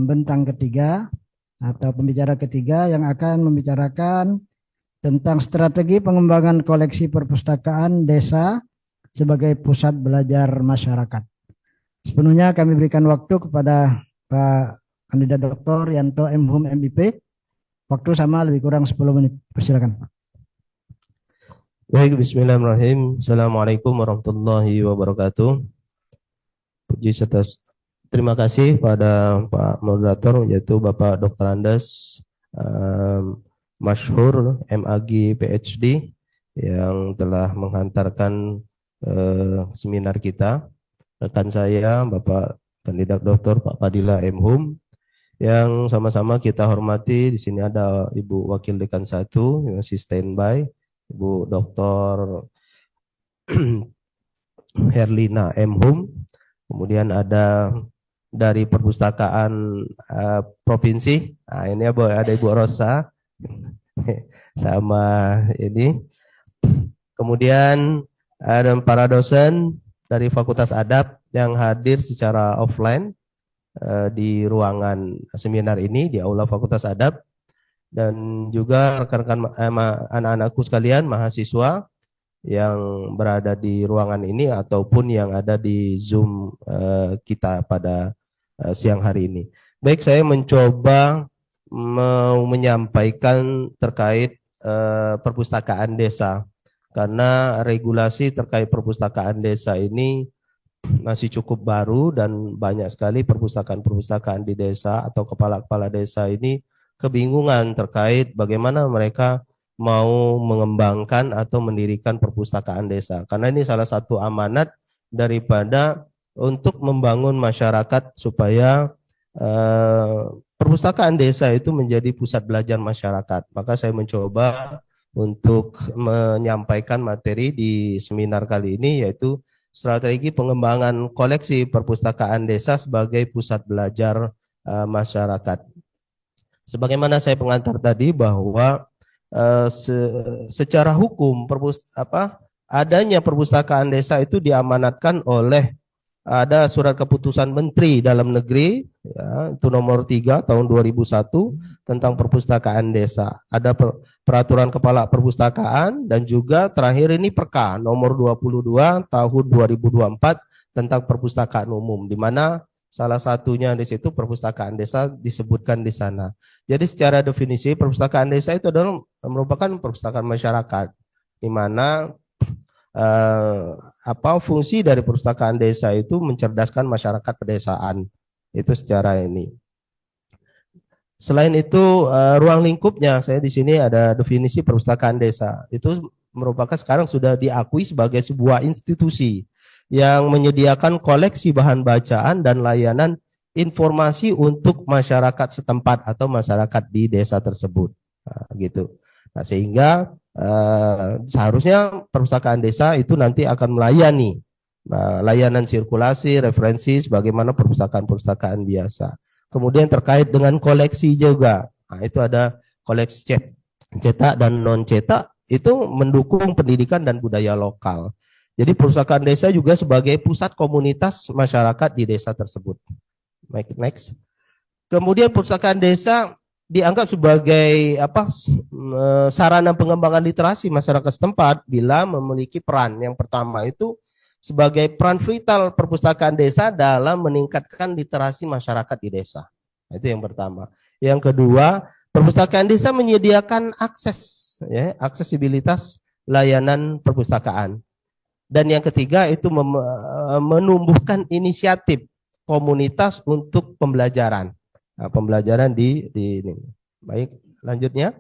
pembentang ketiga atau pembicara ketiga yang akan membicarakan tentang strategi pengembangan koleksi perpustakaan desa sebagai pusat belajar masyarakat. Sepenuhnya kami berikan waktu kepada Pak Kandidat Dr. Yanto M. Hum MIP. Waktu sama lebih kurang 10 menit. Persilakan. Baik, bismillahirrahmanirrahim. Assalamualaikum warahmatullahi wabarakatuh. Puji serta terima kasih pada Pak Moderator, yaitu Bapak Dr. Andes Masyhur MAG PhD yang telah menghantarkan seminar kita. Rekan saya Bapak Kandidat Dr. Pak Fadila M. Hum yang sama-sama kita hormati. Di sini ada Ibu Wakil Dekan 1 yang masih standby, Ibu Dr. Herlina M. Hum. Kemudian ada dari perpustakaan provinsi. Nah, ini ada Ibu Rosa sama ini. Kemudian ada para dosen dari Fakultas Adab yang hadir secara offline di ruangan seminar ini di Aula Fakultas Adab, dan juga rekan-rekan anak-anakku sekalian mahasiswa yang berada di ruangan ini ataupun yang ada di Zoom kita pada siang hari ini. Baik, saya mencoba mau menyampaikan terkait perpustakaan desa, karena regulasi terkait perpustakaan desa ini masih cukup baru dan banyak sekali perpustakaan-perpustakaan di desa atau kepala-kepala desa ini kebingungan terkait bagaimana mereka mau mengembangkan atau mendirikan perpustakaan desa. Karena ini salah satu amanat daripada untuk membangun masyarakat supaya perpustakaan desa itu menjadi pusat belajar masyarakat. Maka saya mencoba untuk menyampaikan materi di seminar kali ini, yaitu strategi pengembangan koleksi perpustakaan desa sebagai pusat belajar masyarakat. Sebagaimana saya pengantar tadi bahwa secara hukum adanya perpustakaan desa itu diamanatkan oleh ada surat keputusan Menteri Dalam Negeri, ya, itu nomor 3 tahun 2001 tentang perpustakaan desa. Ada peraturan kepala perpustakaan dan juga terakhir ini Perka nomor 22 tahun 2024 tentang perpustakaan umum, di mana salah satunya di situ perpustakaan desa disebutkan di sana. Jadi secara definisi perpustakaan desa itu adalah merupakan perpustakaan masyarakat, di mana fungsi dari perpustakaan desa itu mencerdaskan masyarakat pedesaan. Itu secara ini. Selain itu ruang lingkupnya, saya di sini ada definisi perpustakaan desa. Itu merupakan sekarang sudah diakui sebagai sebuah institusi yang menyediakan koleksi bahan bacaan dan layanan informasi untuk masyarakat setempat atau masyarakat di desa tersebut. Nah, gitu. Nah, sehingga seharusnya perpustakaan desa itu nanti akan melayani layanan sirkulasi, referensi sebagaimana perpustakaan-perpustakaan biasa. Kemudian terkait dengan koleksi juga. Nah, itu ada koleksi cetak dan non cetak, itu mendukung pendidikan dan budaya lokal. Jadi perpustakaan desa juga sebagai pusat komunitas masyarakat di desa tersebut. Next. Kemudian perpustakaan desa dianggap sebagai sarana pengembangan literasi masyarakat setempat bila memiliki peran. Yang pertama itu sebagai peran vital perpustakaan desa dalam meningkatkan literasi masyarakat di desa. Itu yang pertama. Yang kedua, perpustakaan desa menyediakan akses, ya, aksesibilitas layanan perpustakaan. Dan yang ketiga itu menumbuhkan inisiatif komunitas untuk pembelajaran. Nah, pembelajaran di ini. Baik, lanjutnya.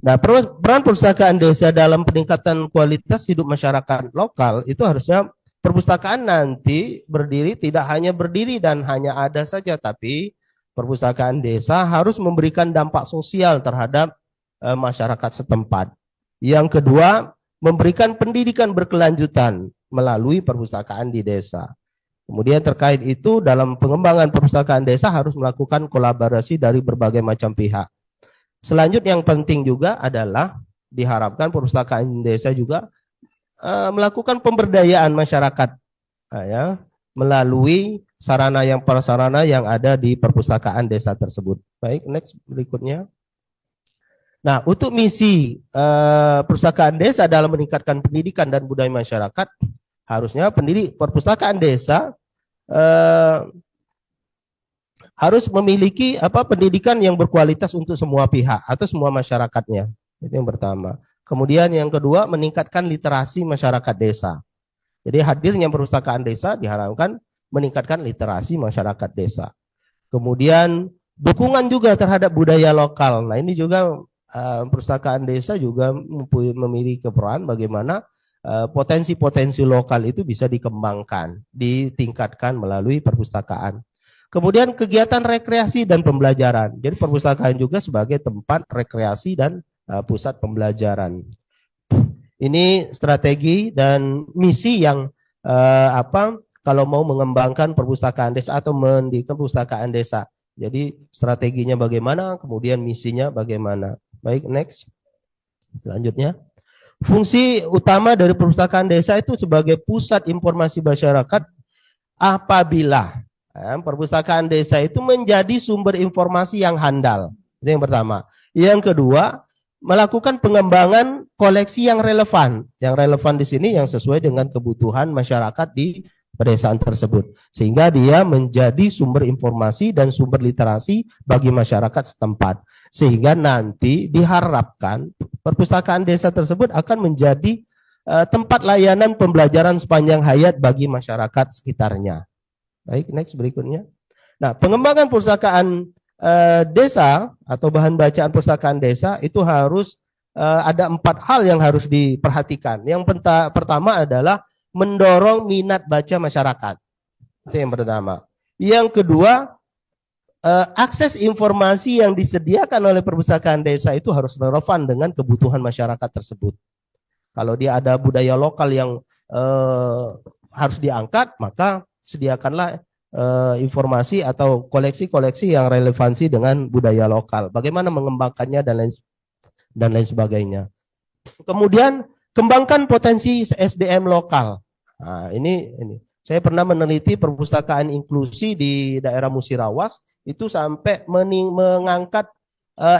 Nah, peran perpustakaan desa dalam peningkatan kualitas hidup masyarakat lokal itu harusnya perpustakaan nanti tidak hanya berdiri dan hanya ada saja, tapi perpustakaan desa harus memberikan dampak sosial terhadap masyarakat setempat. Yang kedua, memberikan pendidikan berkelanjutan melalui perpustakaan di desa. Kemudian terkait itu dalam pengembangan perpustakaan desa harus melakukan kolaborasi dari berbagai macam pihak. Selanjutnya yang penting juga adalah diharapkan perpustakaan desa juga melakukan pemberdayaan masyarakat, ya, melalui sarana yang prasarana yang ada di perpustakaan desa tersebut. Baik, next berikutnya. Nah, untuk misi perpustakaan desa dalam meningkatkan pendidikan dan budaya masyarakat, harusnya perpustakaan desa harus memiliki pendidikan yang berkualitas untuk semua pihak atau semua masyarakatnya. Itu yang pertama. Kemudian yang kedua, meningkatkan literasi masyarakat desa. Jadi hadirnya perpustakaan desa diharapkan meningkatkan literasi masyarakat desa. Kemudian dukungan juga terhadap budaya lokal. Nah, ini juga perpustakaan desa juga memiliki peran bagaimana potensi-potensi lokal itu bisa dikembangkan, ditingkatkan melalui perpustakaan. Kemudian kegiatan rekreasi dan pembelajaran. Jadi perpustakaan juga sebagai tempat rekreasi dan pusat pembelajaran. Ini strategi dan misi yang kalau mau mengembangkan perpustakaan desa atau mendirikan perpustakaan desa. Jadi strateginya bagaimana, kemudian misinya bagaimana. Baik, next. Selanjutnya. Fungsi utama dari perpustakaan desa itu sebagai pusat informasi masyarakat apabila perpustakaan desa itu menjadi sumber informasi yang handal. Itu yang pertama. Yang kedua, melakukan pengembangan koleksi yang relevan. Yang relevan di sini yang sesuai dengan kebutuhan masyarakat di pedesaan tersebut. Sehingga dia menjadi sumber informasi dan sumber literasi bagi masyarakat setempat. Sehingga nanti diharapkan perpustakaan desa tersebut akan menjadi tempat layanan pembelajaran sepanjang hayat bagi masyarakat sekitarnya. Baik, next berikutnya. Nah, pengembangan perpustakaan desa atau bahan bacaan perpustakaan desa itu harus ada 4 hal yang harus diperhatikan. Yang pertama adalah mendorong minat baca masyarakat. Itu yang pertama. Yang kedua, akses informasi yang disediakan oleh perpustakaan desa itu harus relevan dengan kebutuhan masyarakat tersebut. Kalau dia ada budaya lokal yang harus diangkat, maka sediakanlah informasi atau koleksi-koleksi yang relevansi dengan budaya lokal. Bagaimana mengembangkannya dan lain sebagainya. Kemudian kembangkan potensi SDM lokal. Nah, ini saya pernah meneliti perpustakaan inklusi di daerah Musirawas itu sampai mengangkat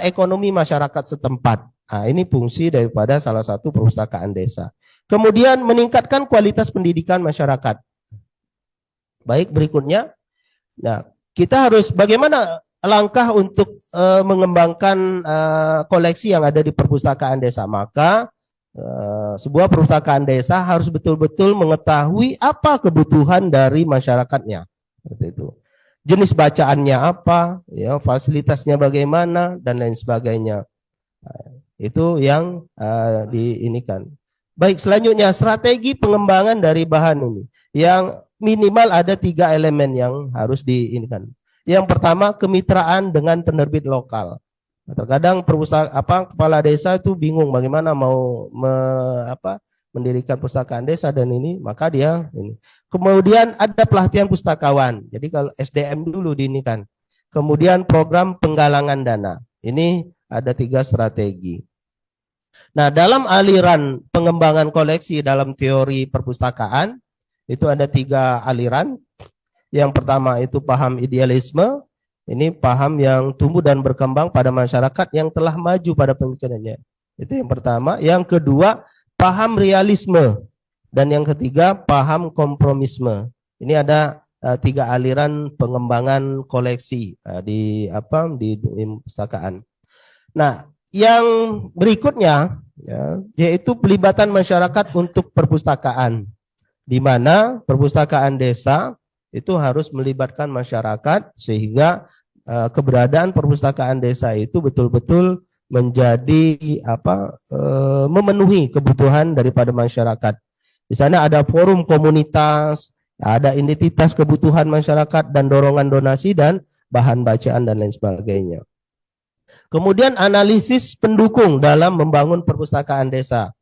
ekonomi masyarakat setempat. Nah, ini fungsi daripada salah satu perpustakaan desa. Kemudian meningkatkan kualitas pendidikan masyarakat. Baik, berikutnya. Nah, kita harus bagaimana langkah untuk mengembangkan koleksi yang ada di perpustakaan desa. Maka sebuah perpustakaan desa harus betul-betul mengetahui apa kebutuhan dari masyarakatnya. Seperti itu. Jenis bacaannya apa, ya, fasilitasnya bagaimana, dan lain sebagainya. Nah, itu yang diinikan. Baik, selanjutnya strategi pengembangan dari bahan ini. Yang minimal ada 3 elemen yang harus diinikan. Yang pertama, kemitraan dengan penerbit lokal. Terkadang kepala desa itu bingung bagaimana mau mendirikan perpustakaan desa dan ini, maka dia ini. Kemudian ada pelatihan pustakawan. Jadi kalau SDM dulu diinikan. Kemudian program penggalangan dana. Ini ada 3 strategi. Nah, dalam aliran pengembangan koleksi dalam teori perpustakaan itu ada 3 aliran. Yang pertama itu paham idealisme. Ini paham yang tumbuh dan berkembang pada masyarakat yang telah maju pada pemikirannya. Itu yang pertama. Yang kedua, paham realisme. Dan yang ketiga, paham kompromisme. Ini ada 3 aliran pengembangan koleksi di perpustakaan. Nah, yang berikutnya ya, yaitu pelibatan masyarakat untuk perpustakaan. Di mana perpustakaan desa itu harus melibatkan masyarakat sehingga keberadaan perpustakaan desa itu betul-betul menjadi memenuhi kebutuhan daripada masyarakat. Di sana ada forum komunitas, ada identitas kebutuhan masyarakat dan dorongan donasi dan bahan bacaan dan lain sebagainya. Kemudian analisis pendukung dalam membangun perpustakaan desa.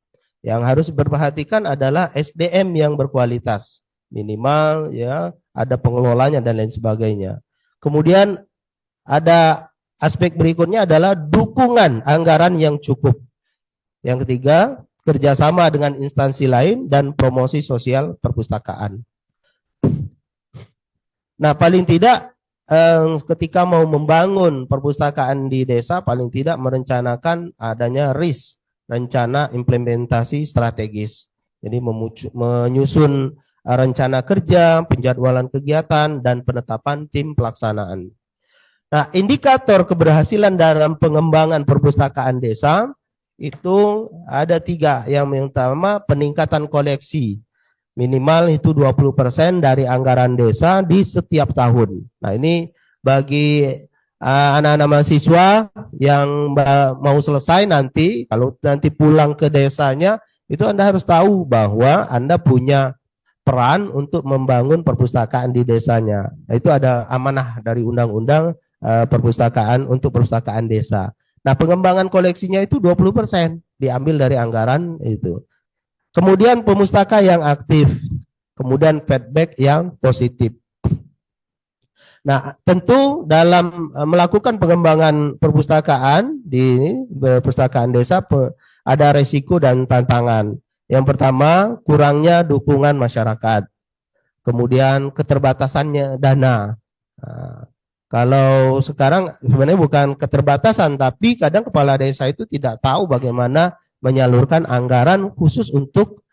Yang harus diperhatikan adalah SDM yang berkualitas. Minimal ya, ada pengelolanya dan lain sebagainya. Kemudian ada aspek berikutnya adalah dukungan anggaran yang cukup. Yang ketiga, kerjasama dengan instansi lain dan promosi sosial perpustakaan. Nah, paling tidak ketika mau membangun perpustakaan di desa, paling tidak merencanakan adanya RIS, rencana implementasi strategis. Jadi menyusun rencana kerja, penjadwalan kegiatan, dan penetapan tim pelaksanaan. Nah, indikator keberhasilan dalam pengembangan perpustakaan desa itu ada 3. Yang pertama, peningkatan koleksi. Minimal itu 20% dari anggaran desa di setiap tahun. Nah, ini bagi anak-anak mahasiswa yang mau selesai nanti, kalau nanti pulang ke desanya, itu Anda harus tahu bahwa Anda punya peran untuk membangun perpustakaan di desanya. Nah, itu ada amanah dari undang-undang perpustakaan untuk perpustakaan desa. Nah, pengembangan koleksinya itu 20% diambil dari anggaran itu. Kemudian pemustaka yang aktif, kemudian feedback yang positif. Nah, tentu dalam melakukan pengembangan perpustakaan di perpustakaan desa ada resiko dan tantangan. Yang pertama, kurangnya dukungan masyarakat. Kemudian keterbatasannya dana. Nah, kalau sekarang sebenarnya bukan keterbatasan, tapi kadang kepala desa itu tidak tahu bagaimana menyalurkan anggaran khusus untuk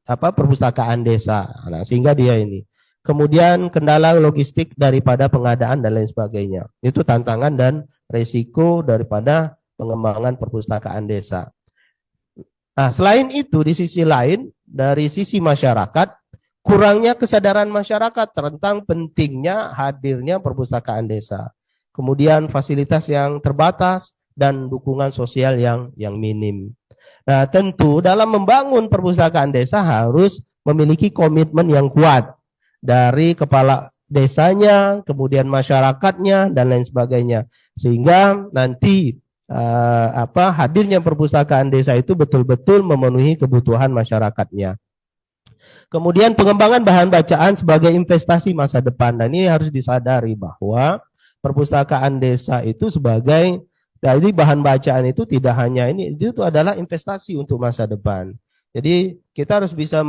perpustakaan desa. Nah, sehingga dia ini. Kemudian kendala logistik daripada pengadaan dan lain sebagainya. Itu tantangan dan resiko daripada pengembangan perpustakaan desa. Nah, selain itu di sisi lain, dari sisi masyarakat, kurangnya kesadaran masyarakat tentang pentingnya hadirnya perpustakaan desa. Kemudian fasilitas yang terbatas dan dukungan sosial yang minim. Nah, tentu dalam membangun perpustakaan desa harus memiliki komitmen yang kuat dari kepala desanya, kemudian masyarakatnya dan lain sebagainya. Sehingga nanti hadirnya perpustakaan desa itu betul-betul memenuhi kebutuhan masyarakatnya. Kemudian pengembangan bahan bacaan sebagai investasi masa depan. Dan ini harus disadari bahwa perpustakaan desa itu sebagai, jadi bahan bacaan itu tidak hanya ini, itu adalah investasi untuk masa depan. Jadi kita harus bisa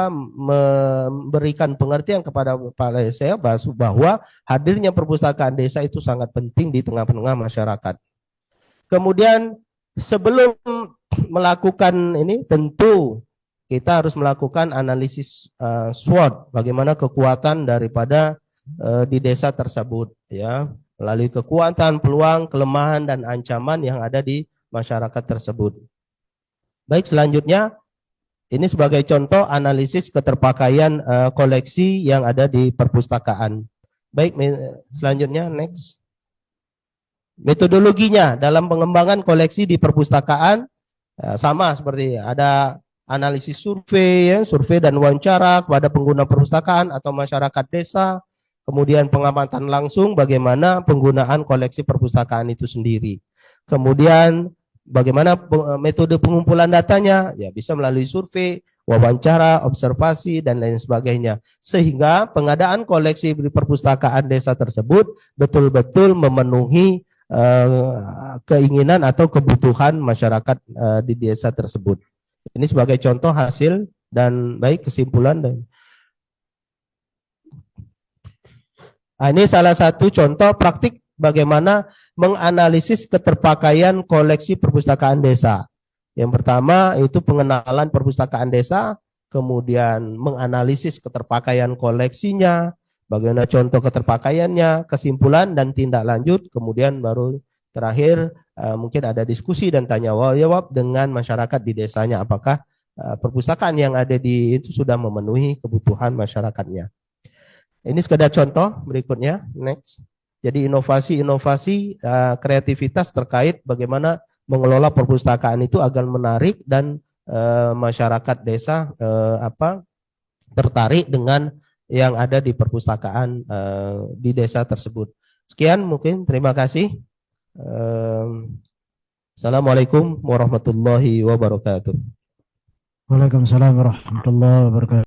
memberikan pengertian kepada kepala desa bahwa hadirnya perpustakaan desa itu sangat penting di tengah-tengah masyarakat. Kemudian sebelum melakukan ini tentu kita harus melakukan analisis SWOT, bagaimana kekuatan daripada di desa tersebut, ya, melalui kekuatan, peluang, kelemahan dan ancaman yang ada di masyarakat tersebut. Baik, selanjutnya ini sebagai contoh analisis keterpakaian koleksi yang ada di perpustakaan. Baik, selanjutnya next. Metodologinya dalam pengembangan koleksi di perpustakaan sama seperti ada analisis survei, ya, survei dan wawancara kepada pengguna perpustakaan atau masyarakat desa, kemudian pengamatan langsung bagaimana penggunaan koleksi perpustakaan itu sendiri. Kemudian bagaimana metode pengumpulan datanya, ya bisa melalui survei, wawancara, observasi dan lain sebagainya. Sehingga pengadaan koleksi di perpustakaan desa tersebut betul-betul memenuhi keinginan atau kebutuhan masyarakat di desa tersebut. Ini sebagai contoh hasil dan baik kesimpulan dan ini salah satu contoh praktik bagaimana menganalisis keterpakaian koleksi perpustakaan desa. Yang pertama itu pengenalan perpustakaan desa, kemudian menganalisis keterpakaian koleksinya, bagaimana contoh keterpakaiannya, kesimpulan dan tindak lanjut, kemudian baru terakhir mungkin ada diskusi dan tanya jawab dengan masyarakat di desanya, apakah perpustakaan yang ada di itu sudah memenuhi kebutuhan masyarakatnya. Ini sekedar contoh, berikutnya next. Jadi inovasi-inovasi kreativitas terkait bagaimana mengelola perpustakaan itu agar menarik dan masyarakat desa tertarik dengan yang ada di perpustakaan di desa tersebut. Sekian mungkin, terima kasih. Assalamualaikum warahmatullahi wabarakatuh. Waalaikumsalam warahmatullahi wabarakatuh.